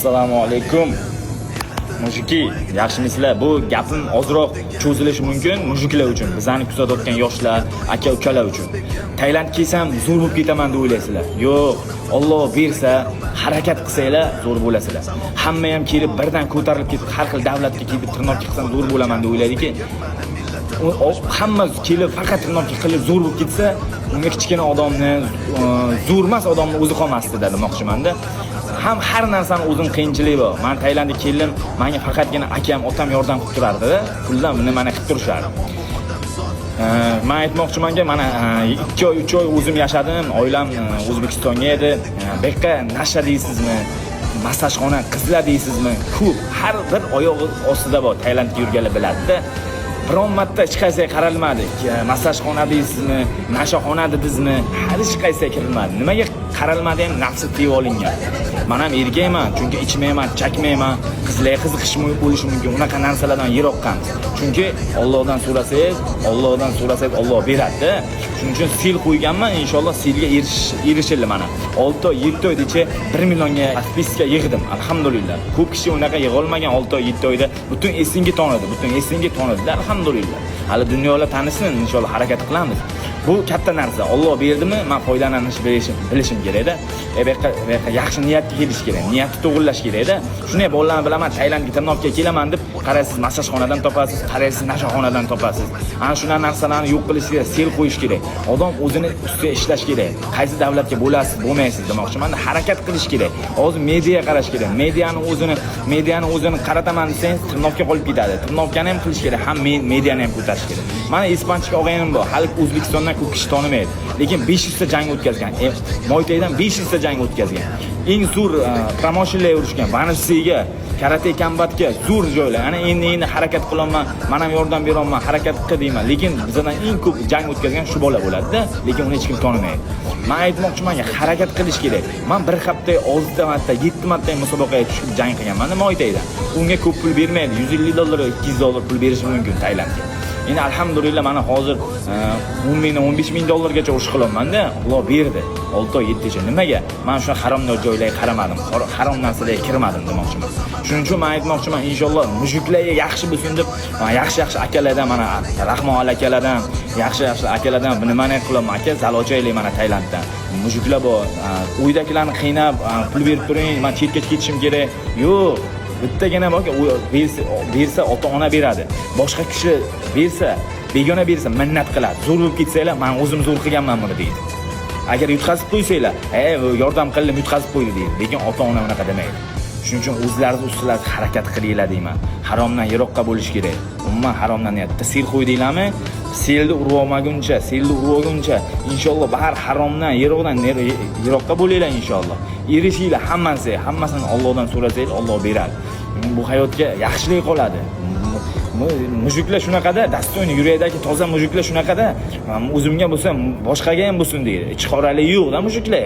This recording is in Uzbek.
Assalomu alaykum. Mujiki, yaxshimisizlar? Bu gapim ozroq cho'zilishi mumkin mujiklar uchun, bizani kuzatayotgan yoshlar, aka-ukalar uchun. Tailand kiysam zo'r bo'lib ketaman deb o'ylaysizlar. Yo'q, Alloh bersa, harakat qilsanglar zo'r bo'lasizlar. Hamma ham kelib birdan ko'tarilib ketib, har xil davlatga kelib tirnoqqa qilsam zo'r bo'laman deb o'ylaydiki, hamma kelib faqat tirnoqqa qilib zo'r bo'lib ketsa, unga kichkina odamni, zo'r emas odamni o'zi qolmasdi demoqchiman-da. Har narsani o'zining qiyinchiligi bor. Men Tailandga keldim, menga faqatgina akam, otam yordam qilib turardi-da. Puldan nimani qilib turishardi. Men aytmoqchimanki, mana 2 oy, 3 oy o'zim yashadim, oilam O'zbekistonga edi. Bu yerga nasha deysizmi, massajxona, qizlar deysizmi? Ko'p, har bir oyog'i ostida bor. Tailandga yurganlar biladi-da. Biron marta hech qaysiga qaralmadi. Massajxona deysizmi, nashaxona dedingizmi? Hech qaysiga kirilmadi. Nimaga qaralmadi ham nafsi tiyib olingan. Men ham erkakman, chunki ichmayman, chakmayman. Qizlarga qiziqish bo'lishi mumkin. Unaqa narsalardan yiroqqamiz. Chunki Allohdan so'rasangiz, Alloh beradi. Shuning uchun sil qo'yganman, inshaalloh silga erishildi mana. 6 oy, 7 oygacha 1 millionga atpiska yig'dim. Alhamdulillah. Ko'p kishi unaqa yig'a olmagan 6 oy, 7 oyda butun esinga tonadi. Alhamdulillah. Hali dunyolar tanisin, inshaalloh harakat qilamiz. Bu katta narsa. Alloh berdimi, men foydalanish bilishim kerak-da. Bu yerga yaxshi niyatga kelish kerak. Niyatni to'g'rilash kerak-da. Shunday bolalarni bilaman, Tailandga tirnoqqa kelaman deb, qaraysiz massajxonadan topasiz, qaraysiz nashaxonadan topasiz. Ana shunaqa narsalarni yo'q qilishga sel qo'yish kerak. Odam o'zini ustiga ishlash kerak. Qaysi davlatga bo'lasiz, bo'lmaysiz demoqchiman. Harakat qilish kerak. Hozir media qarash kerak. Mediani o'zini qarataman desangiz, tirnoqqa qolib ketadi. Tirnoqqani ham qilish kerak, ham mediani ham ko'tarish kerak. Mana ispanchik o'g'aynim bor. Hali O'zbekistondan ko'p kishi tonimaydi. Lekin 500 ta jang o'tkazgan. Muay Thaidan 500 ta jang o'tkazgan. Eng zo'r promoshinlar urishgan. Vanisiga, karate kambatga zo'r joylar. Ana endi harakat qilaman, men ham yordam beraman, harakat qil deyman. Lekin bizdan eng ko'p jang o'tkazgan shu bola bo'ladi-da, lekin uni hech kim tonimaydi. Men aytmoqchimanki, harakat qilish kerak. Men bir hafta 6 marta, 7 marta musobaqaga tushib jang qilganman Muay Thaidan. Unga ko'p pul bermaydi. $150, $200 pul berish mumkin Tailandga. Endi alhamdulillah mana hozir 10 mingdan 15 ming dollargacha urush qilaman-da. Alloh berdi. 6 oy 7 oy. Nimaga? Men shu haromdor joylarga qaramadim. Harom narsalarga kirmadim demoqchiman. Shuning uchun men aytmoqchiman, inshaalloh mujiklarga yaxshi bo'lsin deb, yaxshi akalardan, mana Rahmon akalardan, yaxshi akalardan nimani qilaman? Aka, zal ochaylik mana Tailanddan. Mujiklar bor. Uydagilarni qiynab, pul berib turing, men chetga ketishim kerak. Yo'q. Bittagina borki, bersa ota-ona beradi. Boshqa kishi bersa, begona bersa minnat qiladi. Zo'r bo'lib ketsanglar, men o'zim zo'r qilganman buni deydi. Agar yutqazib qo'ysanglar, yordam qildim, yutqazib qo'ydi deydi. Lekin ota-ona unaqa demaydi. Shuning uchun o'zlaringiz ustidan harakat qilinglar deyman. Haromdan yiroqqa bo'lish kerak. Umuman haromdan niyatda sil qo'ydinglarmi? Selni urib olmaguncha, inshaalloh bahar haromdan, yiroqqa bo'linglar inshaalloh. Erishinglar hammasini Allohdan so'rasanglar, Alloh beradi. Bu hayotga yaxshilik qoladi. Mujiklar shunaqada, dastoyni yurakdagi toza mujiklar shunaqada, o'zimga bo'lsa, boshqaga ham bo'lsin deydi. Chiqorali yo'q-da mujiklar.